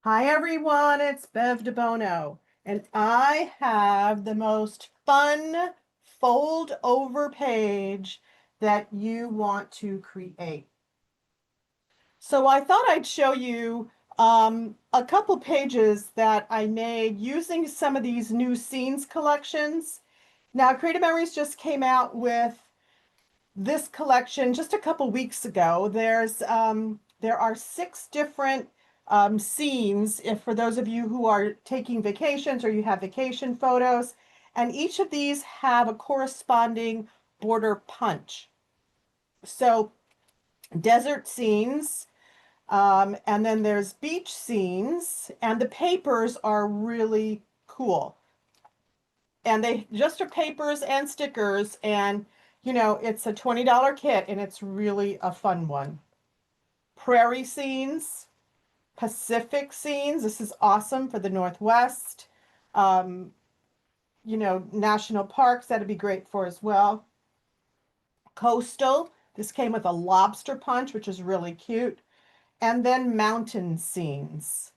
Hi everyone, it's Bev DeBono, and I have the most fun fold over page that you want to create. So I thought I'd show you a couple pages that I made using some of these new scenes collections. Now, Creative Memories just came out with this collection just a couple weeks ago. There are six different scenes if for those of you who are taking vacations or you have vacation photos, and each of these have a corresponding border punch. So desert scenes, and then there's beach scenes, and the papers are really cool. And they just are papers and stickers, and it's a $20 kit and it's really a fun one. Prairie scenes, Pacific scenes. This is awesome for the Northwest. Um, national parks, that'd be great for as well. Coastal. This came with a lobster punch, which is really cute. And then mountain scenes.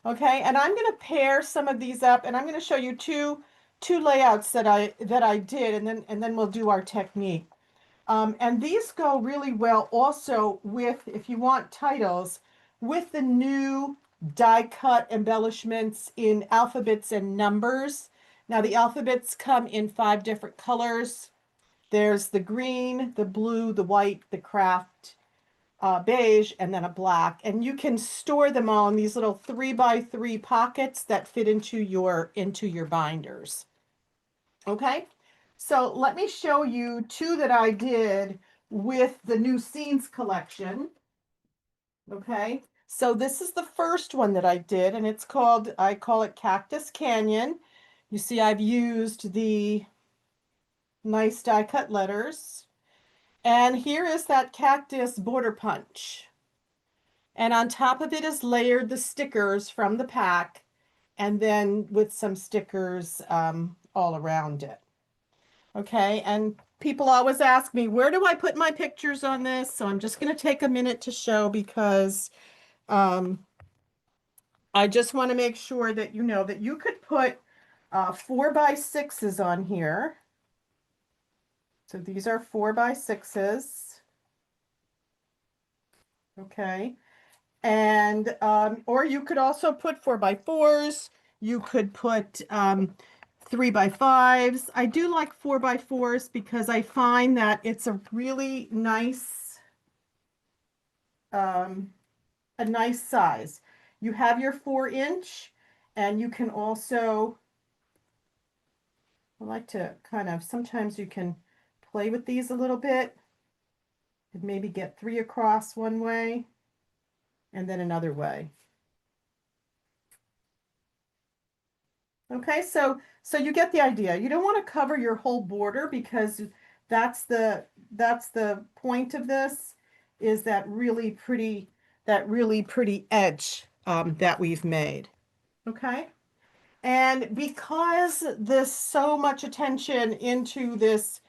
Okay, and I'm going to pair some of these up, and I'm going to show you two layouts that I did, and then we'll do our technique. And these go really well also with, if you want titles, with the new die cut embellishments in alphabets and numbers. Now the alphabets come in 5 different colors. There's the green, the blue, the white, the craft, beige, and then a black. And you can store them all in these little 3x3 pockets that fit into your binders. Okay, so let me show you two that I did with the new scenes collection. Okay, so this is the first one that I did, and I call it Cactus Canyon. You see, I've used the nice die cut letters. And here is that cactus border punch. And on top of it is layered the stickers from the pack, and then with some stickers all around it. Okay, and people always ask me, where do I put my pictures on this? So I'm just going to take a minute to show because I just want to make sure that you know that you could put 4x6s on here. So these are 4x6s. Okay. And or you could also put 4x4s. You could put 3x5s. I do like 4x4s because I find that it's a really nice a nice size. You have your 4-inch, and you can also, I like to kind of, sometimes you can play with these a little bit and maybe get 3 across one way and then another way. Okay, so you get the idea. You don't want to cover your whole border because that's the point of this, is that really pretty edge that we've made. Okay, and because there's so much attention into this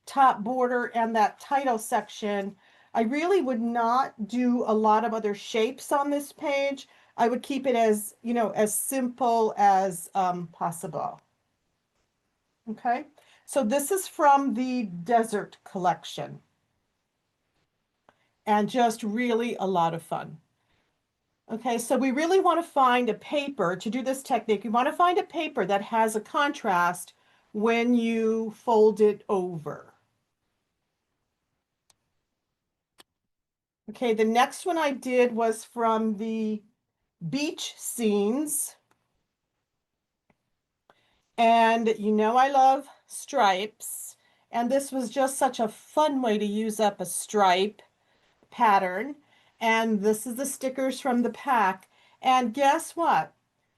top border and that title section, I really would not do a lot of other shapes on this page. I would keep it as, as simple as possible. Okay, so this is from the Desert collection, and just really a lot of fun. Okay, so we really want to find a paper to do this technique. We want to find a paper that has a contrast when you fold it over. Okay, the next one I did was from the beach scenes. And I love stripes. And this was just such a fun way to use up a stripe pattern. And this is the stickers from the pack. And guess what?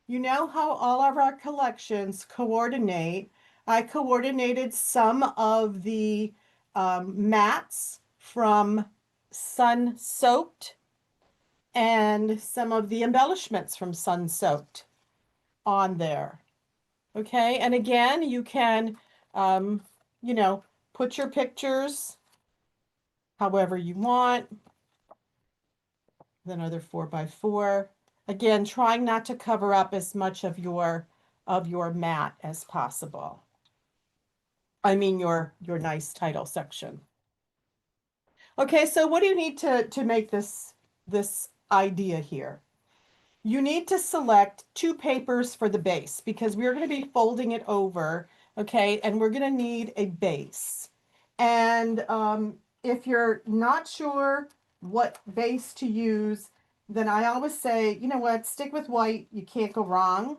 You know how all of our collections coordinate. I coordinated some of the mats from Sun Soaked and some of the embellishments from Sun Soaked on there. Okay, and again, you can, um, put your pictures however you want. Another 4x4. Again, trying not to cover up as much of your mat as possible. I mean your nice title section. Okay, so what do you need to make this idea here? You need to select two papers for the base because we're going to be folding it over, okay, and we're going to need a base. And if you're not sure what base to use, then I always say, you know what, stick with white. You can't go wrong.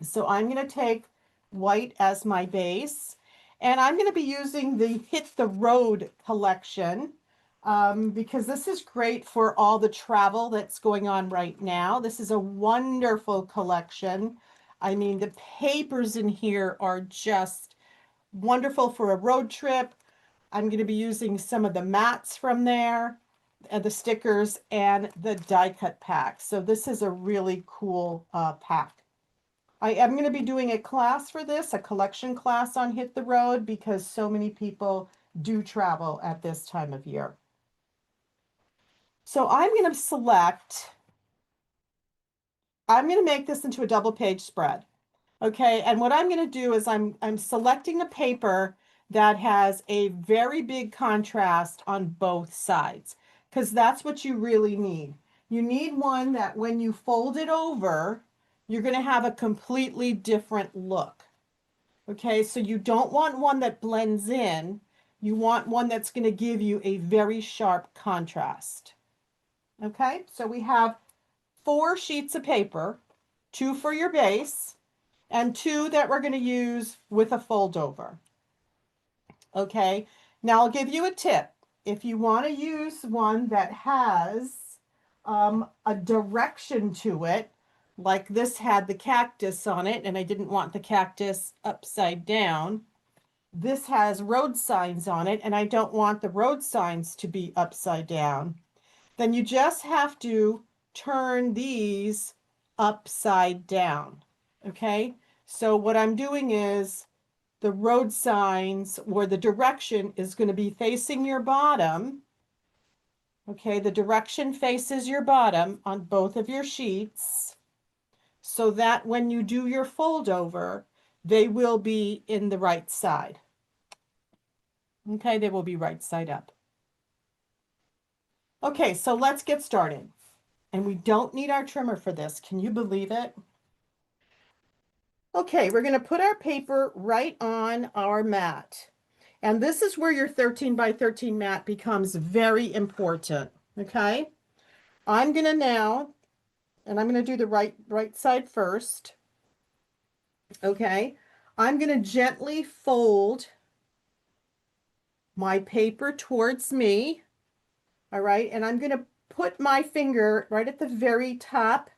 So I'm going to take white as my base, and I'm going to be using the Hit the Road collection because this is great for all the travel that's going on right now. This is a wonderful collection. I mean, the papers in here are just wonderful for a road trip. I'm going to be using some of the mats from there, and the stickers, and the die cut pack. So this is a really cool pack. I am going to be doing a class for this, a collection class on Hit the Road, because so many people do travel at this time of year. So I'm going to make this into a double page spread. Okay, and what I'm going to do is I'm selecting a paper that has a very big contrast on both sides, because that's what you really need. You need one that when you fold it over, you're going to have a completely different look. Okay, so you don't want one that blends in. You want one that's going to give you a very sharp contrast. Okay, so we have 4 sheets of paper, 2 for your base, and 2 that we're going to use with a fold over. Okay, now I'll give you a tip. If you want to use one that has a direction to it, like this had the cactus on it, and I didn't want the cactus upside down. This has road signs on it, and I don't want the road signs to be upside down. Then you just have to turn these upside down. Okay, so what I'm doing is the road signs, or the direction, is going to be facing your bottom. Okay, the direction faces your bottom on both of your sheets, so that when you do your fold over, they will be in the right side. Okay, they will be right side up. Okay, so let's get started. And we don't need our trimmer for this. Can you believe it? Okay, we're going to put our paper right on our mat. And this is where your 13 by 13 mat becomes very important. Okay, I'm going to now, and I'm going to do the right side first. Okay, I'm going to gently fold my paper towards me. All right, and I'm going to put my finger right at the very top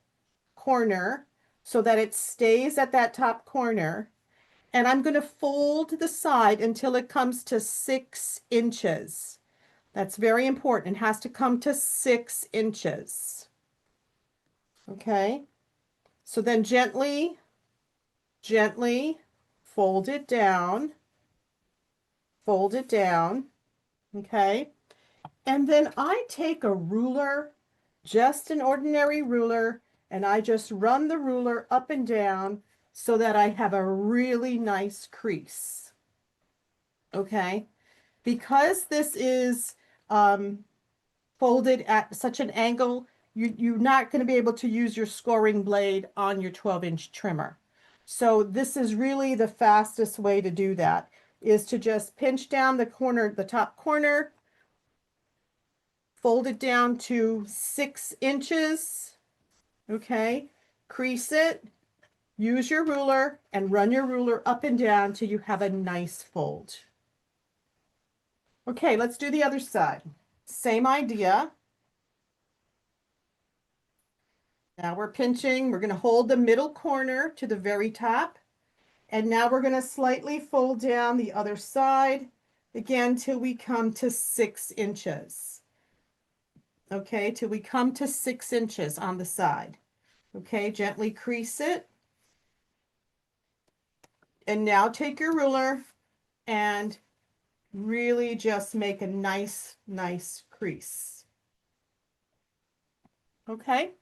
corner so that it stays at that top corner. And I'm going to fold the side until it comes to 6 inches. That's very important. It has to come to 6 inches. Okay, so then gently fold it down, okay? And then I take a ruler, just an ordinary ruler, and I just run the ruler up and down so that I have a really nice crease. Okay, because this is folded at such an angle, you're not going to be able to use your scoring blade on your 12-inch trimmer. So this is really the fastest way to do that, is to just pinch down the corner, the top corner, fold it down to 6 inches, okay, crease it, use your ruler, and run your ruler up and down till you have a nice fold. Okay, let's do the other side. Same idea. Now we're pinching, we're going to hold the middle corner to the very top. And now we're going to slightly fold down the other side, again, till we come to 6 inches. Okay, till we come to 6 inches on the side. Okay, gently crease it. And now take your ruler and really just make a nice crease. Okay,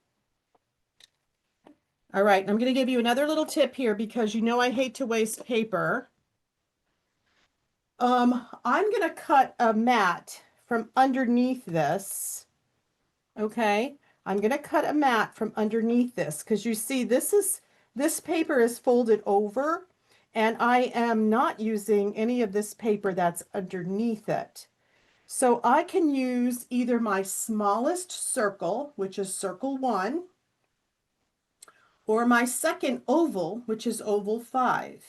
All right, I'm going to give you another little tip here because you know I hate to waste paper. I'm going to cut a mat from underneath this. Okay, I'm going to cut a mat from underneath this because you see this paper is folded over and I am not using any of this paper that's underneath it. So I can use either my smallest circle, which is circle 1, or my second oval, which is oval 5.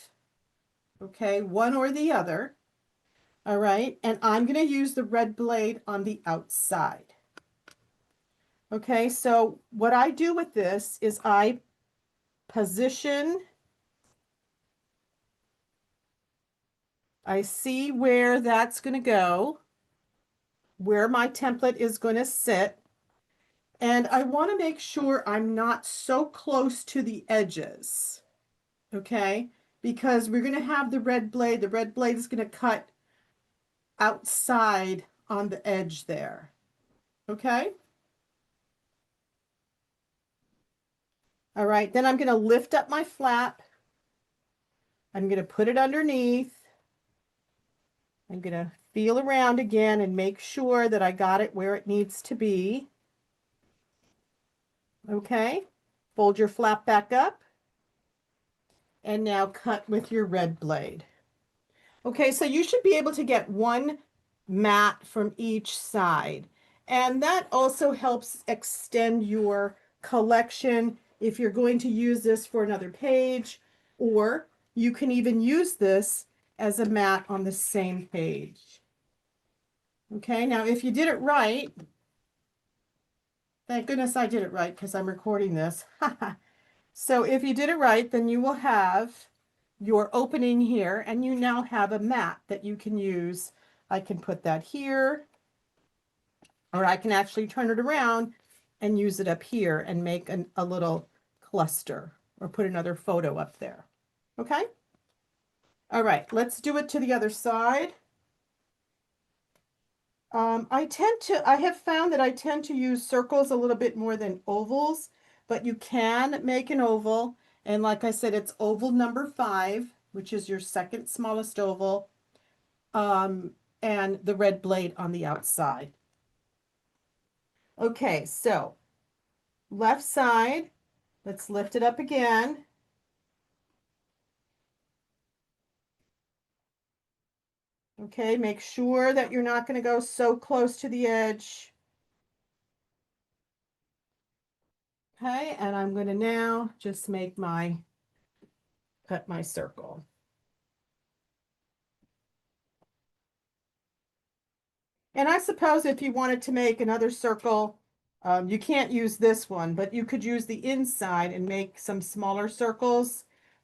Okay, one or the other. All right, and I'm going to use the red blade on the outside. Okay, so what I do with this is I position, I see where that's going to go, where my template is going to sit, and I want to make sure I'm not so close to the edges. Okay, because we're going to have the red blade. The red blade is going to cut outside on the edge there. Okay. All right, then I'm going to lift up my flap. I'm going to put it underneath. I'm going to feel around again and make sure that I got it where it needs to be. Okay. Fold your flap back up. And now cut with your red blade. Okay, so you should be able to get one mat from each side. And that also helps extend your collection if you're going to use this for another page, or you can even use this as a mat on the same page. Okay, now if you did it right, thank goodness I did it right because I'm recording this. So if you did it right, then you will have your opening here, and you now have a mat that you can use. I can put that here, or I can actually turn it around and use it up here and make a little cluster, or put another photo up there. Okay? All right, let's do it to the other side. I have found that I tend to use circles a little bit more than ovals, but you can make an oval. And like I said, it's oval number 5, which is your second smallest oval, and the red blade on the outside. Okay, so left side, let's lift it up again. Okay, make sure that you're not going to go so close to the edge. Okay, and I'm going to now just cut my circle. And I suppose if you wanted to make another circle, you can't use this one, but you could use the inside and make some smaller circles,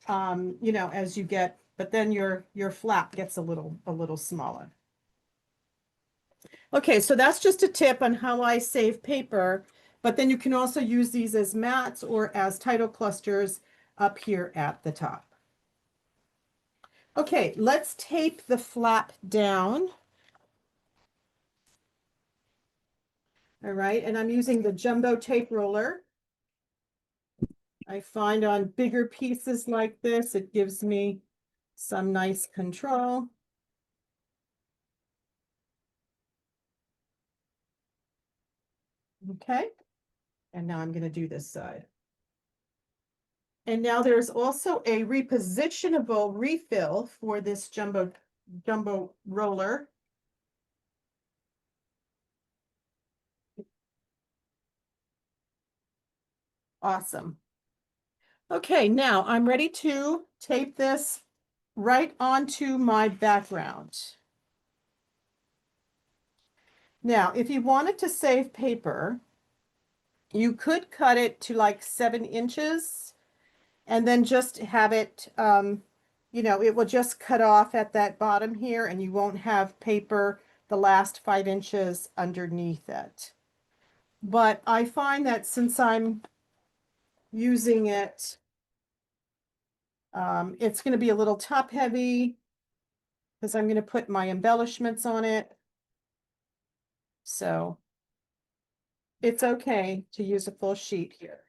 you know, as you get, but then your flap gets a little smaller. Okay, so that's just a tip on how I save paper, but then you can also use these as mats or as title clusters up here at the top. Okay, let's tape the flap down. All right, and I'm using the jumbo tape roller. I find on bigger pieces like this, it gives me some nice control. Okay, and now I'm going to do this side. And now there's also a repositionable refill for this jumbo roller. Awesome. Okay, now I'm ready to tape this right onto my background. Now, if you wanted to save paper, you could cut it to like 7 inches and then just have it, you know, it will just cut off at that bottom here and you won't have paper the last 5 inches underneath it. But I find that since I'm using it, it's going to be a little top heavy because I'm going to put my embellishments on it. So it's okay to use a full sheet here.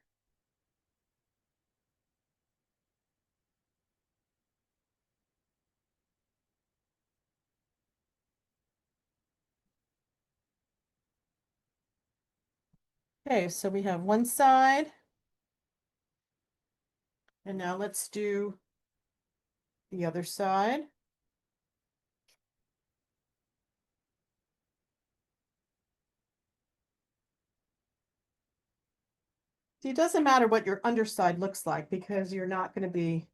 Okay, so we have one side. And now let's do the other side. See, it doesn't matter what your underside looks like because you're not going to be.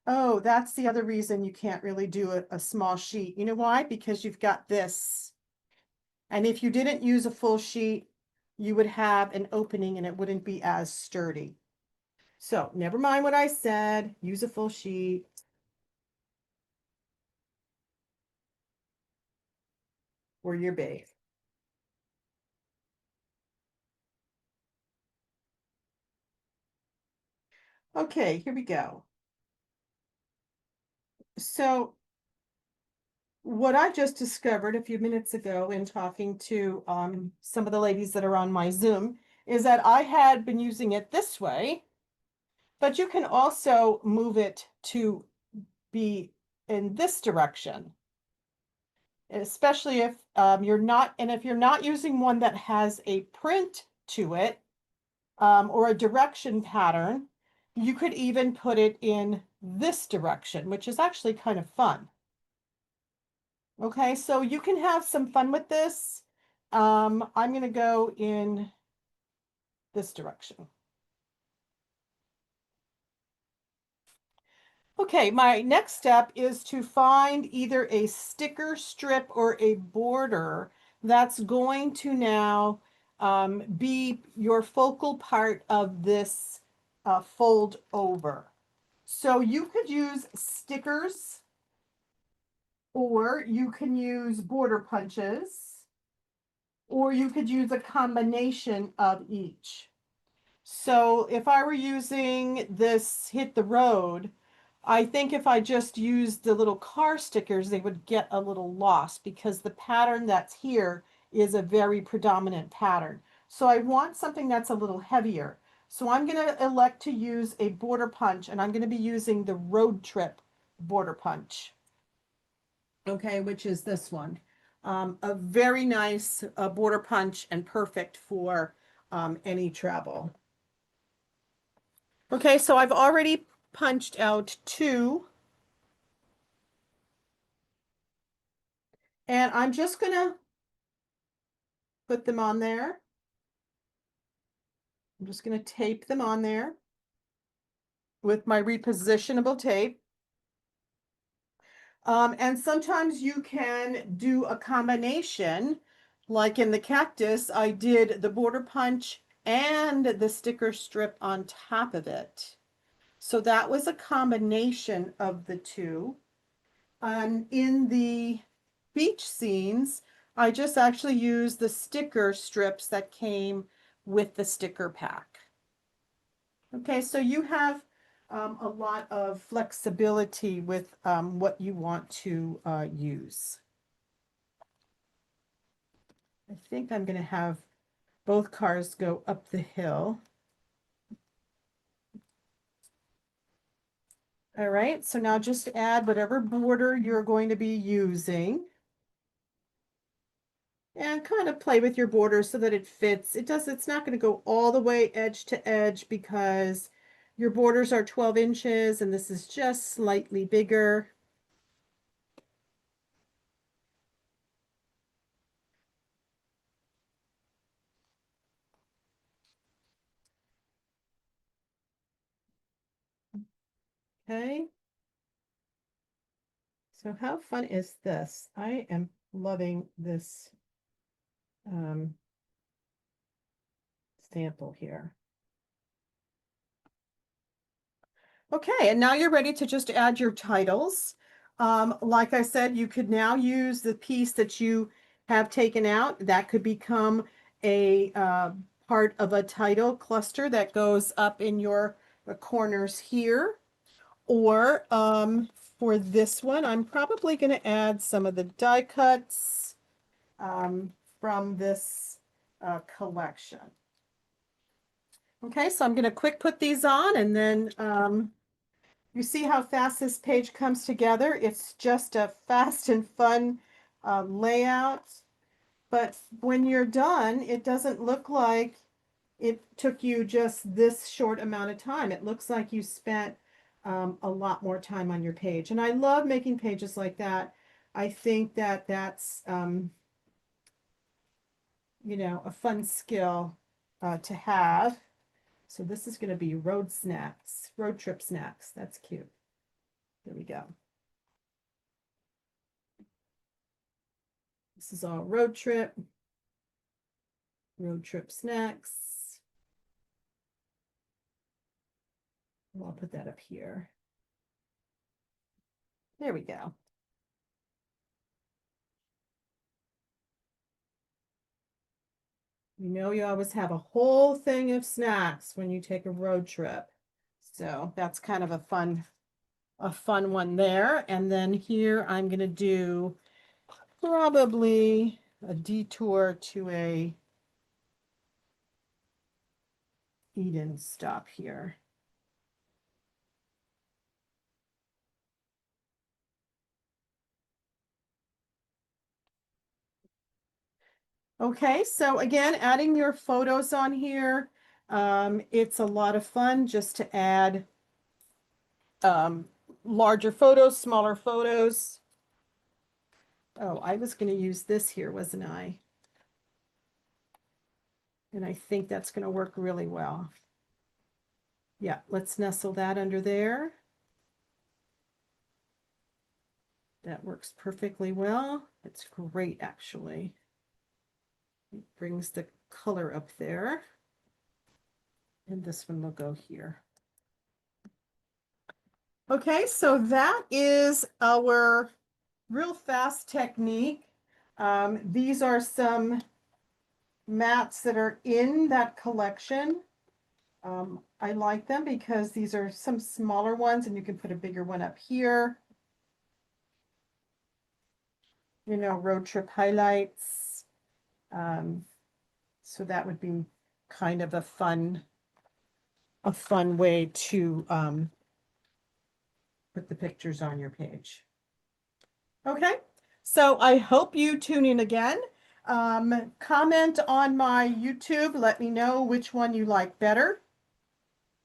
Oh, that's the other reason you can't really do a small sheet. You know why? Because you've got this. And if you didn't use a full sheet, you would have an opening and it wouldn't be as sturdy. So never mind what I said. Use a full sheet. Or your base. Okay, here we go. So what I just discovered a few minutes ago in talking to some of the ladies that are on my Zoom is that I had been using it this way, but you can also move it to be in this direction, especially if if you're not using one that has a print to it or a direction pattern, you could even put it in this direction, which is actually kind of fun. Okay, so you can have some fun with this. I'm going to go in this direction. Okay, my next step is to find either a sticker strip or a border that's going to now be your focal part of this fold over. So you could use stickers or you can use border punches or you could use a combination of each. So if I were using this hit the road, I think if I just used the little car stickers, they would get a little lost because the pattern that's here is a very predominant pattern. So I want something that's a little heavier. So I'm going to elect to use a border punch, and I'm going to be using the road trip border punch. Okay, which is this one. A very nice border punch and perfect for any travel. Okay, so I've already punched out two. And I'm just gonna put them on there. I'm just gonna tape them on there with my repositionable tape. And sometimes you can do a combination, like in the cactus, I did the border punch and the sticker strip on top of it. So that was a combination of the two. In the beach scenes, I just actually used the sticker strips that came with the sticker pack. Okay, so you have a lot of flexibility with what you want to use. I think I'm going to have both cars go up the hill. All right, so now just add whatever border you're going to be using. And kind of play with your border so that it fits. It's not going to go all the way edge to edge because your borders are 12 inches and this is just slightly bigger. Okay. So how fun is this? I am loving this sample here. Okay, and now you're ready to just add your titles. Like I said, you could now use the piece that you have taken out. That could become a part of a title cluster that goes up in your corners here. Or for this one, I'm probably going to add some of the die cuts from this collection. Okay, so I'm going to quick put these on and then you see how fast this page comes together? It's just a fast and fun layout. But when you're done, it doesn't look like it took you just this short amount of time. It looks like you spent a lot more time on your page. And I love making pages like that. I think that that's, you know, a fun skill to have. So this is going to be road snacks, road trip snacks. That's cute. There we go. This is all road trip snacks. Well, I'll put that up here. There we go. You know, you always have a whole thing of snacks when you take a road trip. So that's kind of a fun one there. And then here I'm going to do probably a detour to a eat-in stop here. Okay, so again, adding your photos on here. It's a lot of fun just to add larger photos, smaller photos. Oh, I was going to use this here, wasn't I? And I think that's going to work really well. Yeah, let's nestle that under there. That works perfectly well. It's great, actually. It brings the color up there. And this one will go here. Okay, so that is our real fast technique. These are some mats that are in that collection. I like them because these are some smaller ones and you can put a bigger one up here. You know, road trip highlights. So that would be kind of a fun way to put the pictures on your page. Okay, so I hope you tune in again. Comment on my YouTube. Let me know which one you like better.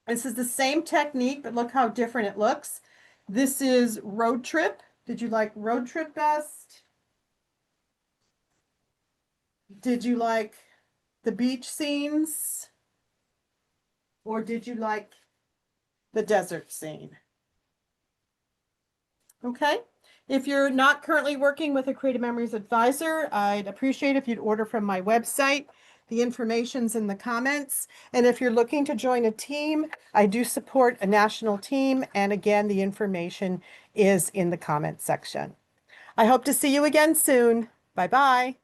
This is the same technique, but look how different it looks. This is road trip. Did you like road trip best? Did you like the beach scenes? Or did you like the desert scene? Okay. If you're not currently working with a Creative Memories advisor, I'd appreciate if you'd order from my website. The information's in the comments. And if you're looking to join a team, I do support a national team. And again, the information is in the comment section. I hope to see you again soon. Bye-bye.